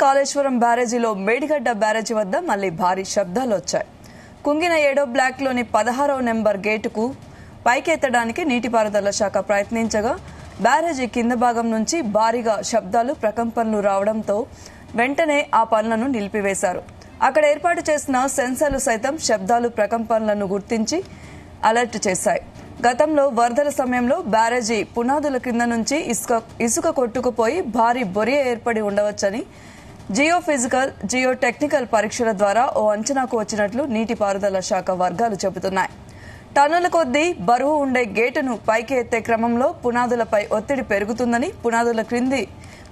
కాళేశ్వరం బ్యారేజీలో మేడిగడ్డ బ్యారేజీ వద్ద మళ్లీ భారీ శబ్దాలు వచ్చాయి. కుంగిన 7వ బ్లాక్లోని 16వ నెంబర్ గేటుకు పైకెత్తడానికి నీటిపారుదల శాఖ ప్రయత్నించగా బ్యారేజీ కింద భాగం నుంచి భారీగా శబ్దాలు ప్రకంపనలు రావడంతో వెంటనే ఆ పనులను నిలిపివేశారు. అక్కడ ఏర్పాటు చేసిన సెన్సర్లు సైతం శబ్దాలు ప్రకంపనలను గుర్తించి అలర్ట్ చేశాయి. గతంలో వరదల సమయంలో బ్యారేజీ పునాదుల కింద నుంచి ఇసుక కొట్టుకుపోయి భారీ బొరియ ఏర్పడి ఉండవచ్చని జియోఫిజికల్ జియోటెక్నికల్ పరీక్షల ద్వారా ఓ అంచనాకు వచ్చినట్లు నీటిపారుదల శాఖ వర్గాలు చెబుతున్నాయి. టన్నుల కొద్దీ బరువు ఉండే గేటును పైకి ఎత్తే క్రమంలో పునాదులపై ఒత్తిడి పెరుగుతుందని, పునాదుల క్రింది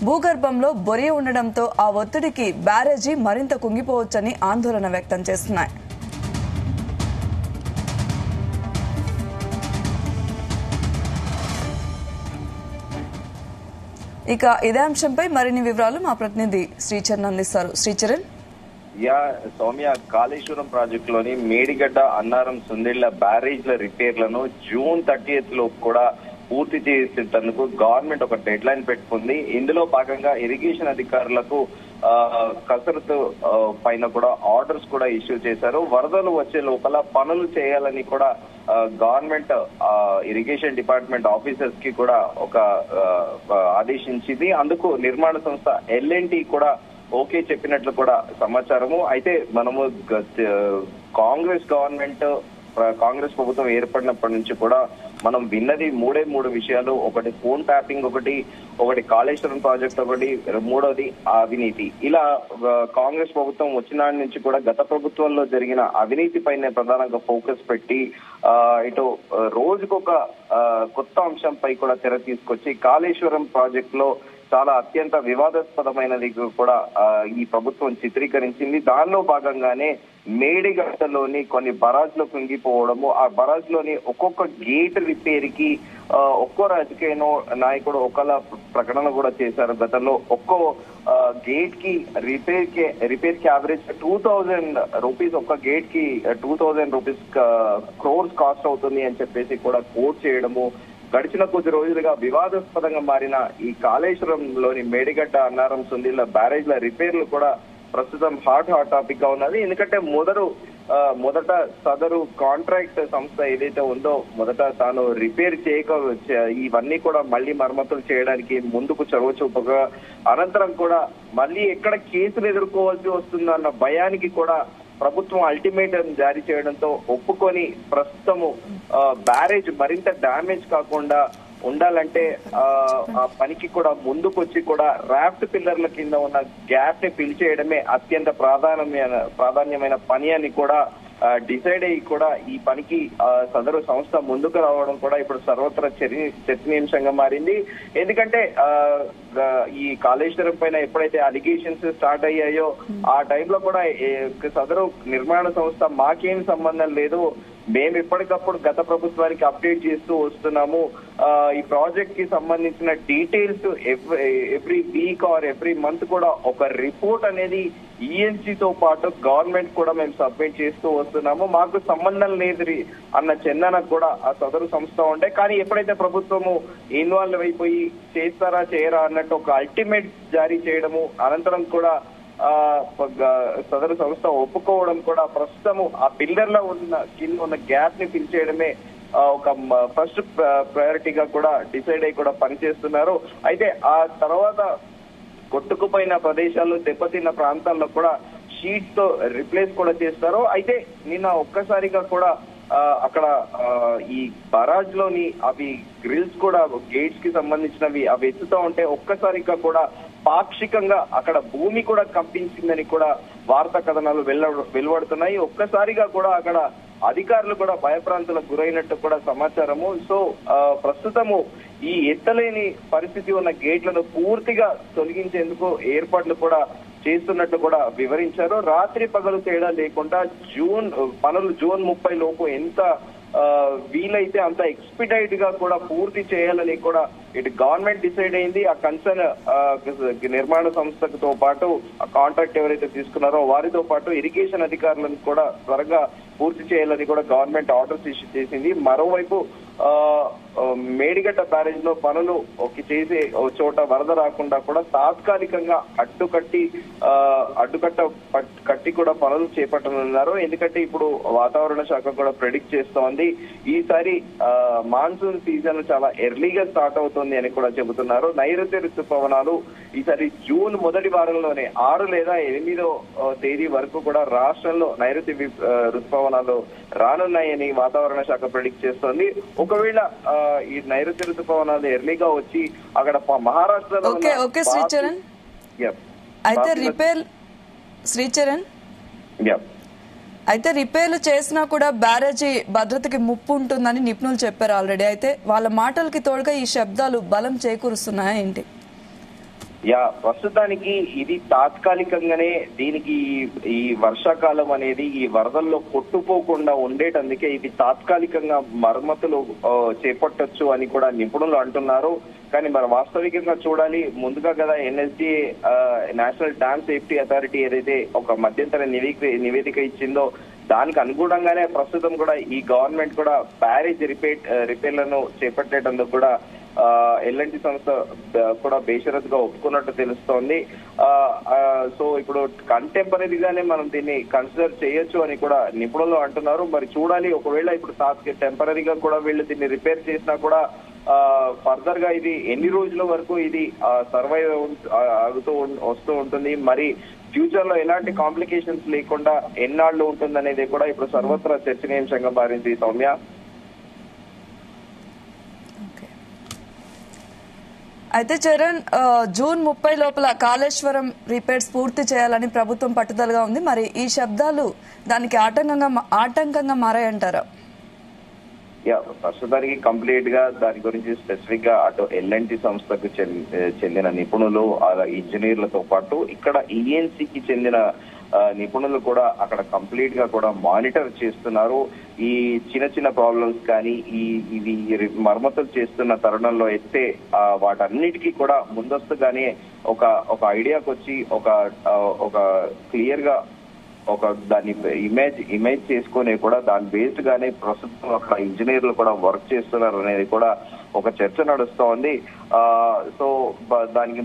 భూగర్భంలో బొరియ ఉండడంతో ఆ ఒత్తిడికి బ్యారేజీ మరింత కుంగిపోవచ్చని ఆందోళన వ్యక్తం చేస్తున్నాయి. ఇక ఇదే అంశంపై మరిన్ని వివరాలు మా ప్రతినిధి శ్రీచరణ్ అందిస్తారు. శ్రీచరణ్. సౌమ్య, కాళేశ్వరం ప్రాజెక్టులోని మేడిగడ్డ, అన్నారం, సుందిళ్ల బ్యారేజ్ల రిపేర్లను జూన్ 30 లోపు కూడా పూర్తి చేసేందుకు గవర్నమెంట్ ఒక డెడ్ లైన్ పెట్టుకుంది. ఇందులో భాగంగా ఇరిగేషన్ అధికారులకు కసరత్తు పైన కూడా ఆర్డర్స్ కూడా ఇష్యూ చేశారు. వరదలు వచ్చే లోపల పనులు చేయాలని కూడా గవర్నమెంట్ ఇరిగేషన్ డిపార్ట్మెంట్ ఆఫీసర్స్ కి కూడా ఒక ఆదేశించింది. అందుకు నిర్మాణ సంస్థ L&T కూడా ఓకే చెప్పినట్లు కూడా సమాచారము. అయితే మనము కాంగ్రెస్ ప్రభుత్వం ఏర్పడినప్పటి నుంచి కూడా మనం విన్నది మూడు విషయాలు. ఒకటి ఫోన్ ట్యాపింగ్, ఒకటి కాళేశ్వరం ప్రాజెక్ట్, మూడోది అవినీతి. ఇలా కాంగ్రెస్ ప్రభుత్వం వచ్చిన నుంచి కూడా గత ప్రభుత్వంలో జరిగిన అవినీతి పైన ప్రధానంగా ఫోకస్ పెట్టి ఇటు రోజుకొక కొత్త అంశంపై కూడా తెర తీసుకొచ్చి కాళేశ్వరం ప్రాజెక్ట్ లో చాలా అత్యంత వివాదాస్పదమైనది కూడా ఈ ప్రభుత్వం చిత్రీకరించింది. దానిలో భాగంగానే మేడిగడ్డలోని కొన్ని బరాజ్లు కుంగిపోవడము, ఆ బరాజ్ లోని ఒక్కొక్క గేట్ రిపేర్ కి ఒక్కో రాజకీయ నాయకుడు ఒకలా ప్రకటన కూడా చేశారు. గతంలో ఒక్కో గేట్ కి రిపేర్ కి యావరేజ్ 2000 రూపీస్, ఒక్క గేట్ కి 2000 రూపీస్ క్రోర్స్ కాస్ట్ అవుతుంది అని చెప్పేసి కూడా కోట్ చేయడము. గడిచిన కొద్ది రోజులుగా వివాదాస్పదంగా మారిన ఈ కాళేశ్వరంలోని మేడిగడ్డ, అన్నారం, సుందిళ్ల బ్యారేజ్ల రిపేర్లు కూడా ప్రస్తుతం హాట్ టాపిక్ గా ఉన్నది. ఎందుకంటే మొదట సదరు కాంట్రాక్ట్ సంస్థ ఏదైతే ఉందో మొదట తాను రిపేర్ ఇవన్నీ కూడా మళ్లీ మరమ్మతులు చేయడానికి ముందుకు చొరవ చూపగా, అనంతరం కూడా మళ్లీ ఎక్కడ కేసులు ఎదుర్కోవాల్సి వస్తుందన్న భయానికి కూడా ప్రభుత్వం అల్టిమేటం జారీ చేయడంతో ఒప్పుకొని ప్రస్తుతము బ్యారేజ్ మరింత డ్యామేజ్ కాకుండా ఉండాలంటే ఆ పనికి కూడా ముందుకొచ్చి కూడా రాఫ్ట్ పిల్లర్ల కింద ఉన్న గ్యాప్ ని ఫిల్ చేయడమే అత్యంత ప్రాధాన్యమైన పని అని కూడా డిసైడ్ అయ్యి కూడా ఈ పనికి సదరు సంస్థ ముందుకు రావడం కూడా ఇప్పుడు సర్వత్రా చర్చనీయాంశంగా మారింది. ఎందుకంటే ఈ కాళేశ్వరం పైన ఎప్పుడైతే అలిగేషన్స్ స్టార్ట్ అయ్యాయో ఆ టైంలో కూడా సదరు నిర్మాణ సంస్థ మాకేం సంబంధం లేదు, మేము ఎప్పటికప్పుడు గత ప్రభుత్వానికి అప్డేట్ చేస్తూ వస్తున్నాము, ఈ ప్రాజెక్ట్ కి సంబంధించిన details every week or every month కూడా ఒక రిపోర్ట్ అనేది ఈఎన్సీతో పాటు గవర్నమెంట్ కూడా మేము సబ్మిట్ చేస్తూ వస్తున్నాము, మాకు సంబంధం లేదు అన్న చందన కూడా ఆ సదరు సంస్థ ఉండే. కానీ ఎప్పుడైతే ప్రభుత్వము ఇన్వాల్వ్ అయిపోయి చేస్తారా చేయరా అన్నట్టు ఒక అల్టిమేట్ జారీ చేయడము, అనంతరం కూడా సదరు సంస్థ ఒప్పుకోవడం కూడా ప్రస్తుతము ఆ పిల్లర్ లో కింద ఉన్న గ్యాప్ ని ఫిల్ చేయడమే ఒక ఫస్ట్ ప్రయారిటీగా కూడా డిసైడ్ అయ్యి కూడా పనిచేస్తున్నారు. అయితే ఆ తర్వాత కొట్టుకుపోయిన ప్రదేశాల్లో, దెబ్బతిన్న ప్రాంతాల్లో కూడా షీట్స్ తో రిప్లేస్ కూడా చేస్తారు. అయితే నిన్న ఒక్కసారిగా కూడా అక్కడ ఈ బరాజ్ లోని అవి గ్రిల్స్ కూడా గేట్స్ కి సంబంధించినవి అవి ఎత్తుతూ ఉంటే ఒక్కసారిగా కూడా పాక్షికంగా అక్కడ భూమి కూడా కంపించిందని కూడా వార్తా కథనాలు వెలువడుతున్నాయి. ఒక్కసారిగా కూడా అక్కడ అధికారులు కూడా భయప్రాంతులకు గురైనట్టు కూడా సమాచారము. సో ప్రస్తుతము ఈ ఎత్తలేని పరిస్థితి ఉన్న గేట్లను పూర్తిగా తొలగించేందుకు ఏర్పాట్లు కూడా చేస్తున్నట్టు కూడా వివరించారు. రాత్రి పగలు తేడా లేకుండా పనులు జూన్ 30 లోపు ఎంత వీలైతే అంత ఎక్స్పిడైట్ గా కూడా పూర్తి చేయాలని కూడా ఇటు గవర్నమెంట్ డిసైడ్ అయింది. ఆ కన్సర్న్ నిర్మాణ సంస్థతో పాటు ఆ కాంట్రాక్ట్ ఎవరైతే తీసుకున్నారో వారితో పాటు ఇరిగేషన్ అధికారులను కూడా త్వరగా పూర్తి చేయాలని కూడా గవర్నమెంట్ ఆర్డర్స్ ఇష్యూ చేసింది. మరోవైపు మేడిగడ్డ బ్యారేజ్ లో పనులు చేసే చోట వరద రాకుండా కూడా తాత్కాలికంగా కట్టి కూడా పనులు చేపట్టనున్నారు. ఎందుకంటే ఇప్పుడు వాతావరణ శాఖ కూడా ప్రెడిక్ట్ చేస్తోంది ఈసారి మాన్సూన్ సీజన్ చాలా ఎర్లీగా స్టార్ట్ అవుతుంది అని కూడా చెబుతున్నారు. నైరుతి ఋతుపవనాలు ఈసారి జూన్ మొదటి వారంలోనే 6 లేదా 8వ తేదీ వరకు కూడా రాష్ట్రంలో నైరుతి ఋతుపవనాలు రానున్నాయని వాతావరణ శాఖ ప్రెడిక్ట్ చేస్తోంది. ఒకవేళ ఈ నైరుతి ఋతుపవనాలు ఎర్లీగా వచ్చి అక్కడ మహారాష్ట్రలో అయితే రిపేర్లు చేసినా కూడా బ్యారేజీ భద్రతకి ముప్పు ఉంటుందని నిపుణులు చెప్పారు ఆల్రెడీ. అయితే వాళ్ళ మాటలకి తోడుగా ఈ శబ్దాలు బలం చేకూరుస్తున్నాయా ఏంటి? ప్రస్తుతానికి ఇది తాత్కాలికంగానే దీనికి ఈ వర్షాకాలం అనేది ఈ వరదల్లో కొట్టుపోకుండా ఉండేటందుకే ఇది తాత్కాలికంగా మరమ్మతులు చేపట్టొచ్చు అని కూడా నిపుణులు అంటున్నారు. కానీ మరి వాస్తవికంగా చూడాలి. ముందుగా కదా NSDA national dam safety authority ఏదైతే ఒక మధ్యంతర నివేదిక ఇచ్చిందో దానికి అనుగుణంగానే ప్రస్తుతం కూడా ఈ గవర్నమెంట్ కూడా బ్యారేజ్ రిపేర్లను చేపట్టేటందుకు కూడా L&T సంస్థ కూడా బేషరతుగా ఒప్పుకున్నట్టు తెలుస్తోంది. సో ఇప్పుడు కంటెంపరీగానే మనం దీన్ని కన్సిడర్ చేయొచ్చు అని కూడా నిపుణులు అంటున్నారు. మరి చూడాలి. ఒకవేళ ఇప్పుడు టెంపరీగా కూడా వీళ్ళు దీన్ని రిపేర్ చేసినా కూడా ఫర్దర్ గా ఇది ఎన్ని రోజుల వరకు ఇది సర్వైవ్ వస్తూ ఉంటుంది, మరి ఫ్యూచర్ లో ఎలాంటి కాంప్లికేషన్స్ లేకుండా ఎన్నాళ్ళు ఉంటుందనేది కూడా ఇప్పుడు సర్వత్రా చర్చనీయాంశంగా మారింది. సౌమ్య, అయితే చరణ్, జూన్ 30 లోపల కాళేశ్వరం రిపేర్స్ పూర్తి చేయాలని ప్రభుత్వం పట్టుదలగా ఉంది. మరి ఈ శబ్దాలు దానికి ఆటంకంగా మారాయంటారా? ప్రస్తుతానికి కంప్లీట్ గా దాని గురించి స్పెసిఫిక్ గా అటు L&T సంస్థకు చెందిన నిపుణులు ఇంజనీర్లతో పాటు ఇక్కడ ENCకి చెందిన నిపుణులు కూడా అక్కడ కంప్లీట్ గా కూడా మానిటర్ చేస్తున్నారు. ఈ చిన్న ప్రాబ్లమ్స్ కానీ ఇవి మరమ్మతులు చేస్తున్న తరుణంలో అయితే వాటన్నిటికీ కూడా ముందస్తుగానే ఒక ఐడియాకి వచ్చి ఒక క్లియర్ గా దాన్ని ఇమేజ్ చేసుకుని కూడా దాని బేస్డ్ గానే ప్రస్తుతం అక్కడ ఇంజనీర్లు కూడా వర్క్ చేస్తున్నారు అనేది కూడా ఒక చర్చ నడుస్తోంది. సో దానికి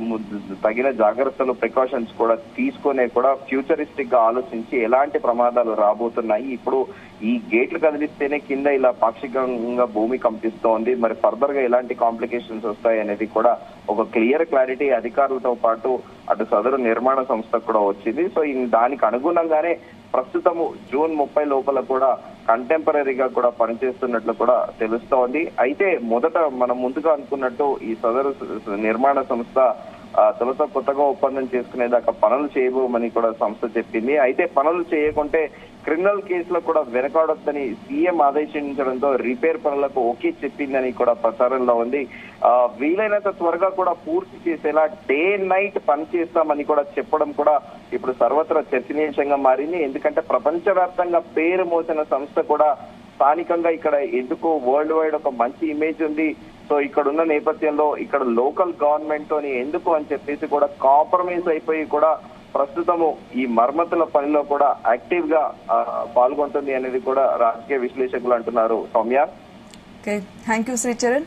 తగిన జాగ్రత్తలు ప్రికాషన్స్ కూడా తీసుకునే కూడా ఫ్యూచరిస్టిక్ గా ఆలోచించి ఎలాంటి ప్రమాదాలు రాబోతున్నాయి, ఇప్పుడు ఈ గేట్లు కదిలిస్తేనే కింద ఇలా పాక్షికంగా భూమి కంపిస్తోంది, మరి ఫర్దర్ గా ఎలాంటి కాంప్లికేషన్స్ వస్తాయి అనేది కూడా ఒక క్లారిటీ అధికారులతో పాటు అటు సదరు నిర్మాణ సంస్థ కూడా వచ్చింది. సో దానికి అనుగుణంగానే ప్రస్తుతము జూన్ 30 లోపల కూడా కంటెంపరీగా కూడా పనిచేస్తున్నట్లు కూడా తెలుస్తోంది. అయితే మొదట మనం ముందుగా అనుకున్నట్టు ఈ సదరు నిర్మాణ సంస్థ తొలుత కొత్తగా ఒప్పందం చేసుకునేదాకా పనులు చేయబోమని కూడా సంస్థ చెప్పింది. అయితే పనులు చేయకుంటే క్రిమినల్ కేసులో కూడా వెనకాడొద్దని సీఎం ఆదేశించడంతో రిపేర్ పనులకు ఓకే చెప్పిందని కూడా ప్రచారంలో ఉంది. వీలైనంత త్వరగా కూడా పూర్తి చేసేలా డే నైట్ పని చేస్తామని కూడా చెప్పడం కూడా ఇప్పుడు సర్వత్రా చర్చనీయాంశంగా మారింది. ఎందుకంటే ప్రపంచవ్యాప్తంగా పేరు మోసిన సంస్థ కూడా స్థానికంగా ఇక్కడ ఎందుకు వరల్డ్ వైడ్ ఒక మంచి ఇమేజ్ ఉంది. సో ఇక్కడ ఉన్న నేపథ్యంలో ఇక్కడ లోకల్ గవర్నమెంట్ తోని ఎందుకు అని చెప్పేసి కూడా కాంప్రమైజ్ అయిపోయి కూడా ప్రస్తుతము ఈ మరమ్మతుల పనిలో కూడా యాక్టివ్ గా పాల్గొంటుంది అనేది కూడా రాజకీయ విశ్లేషకులు అంటున్నారు. Soumya, thank you Sricharan.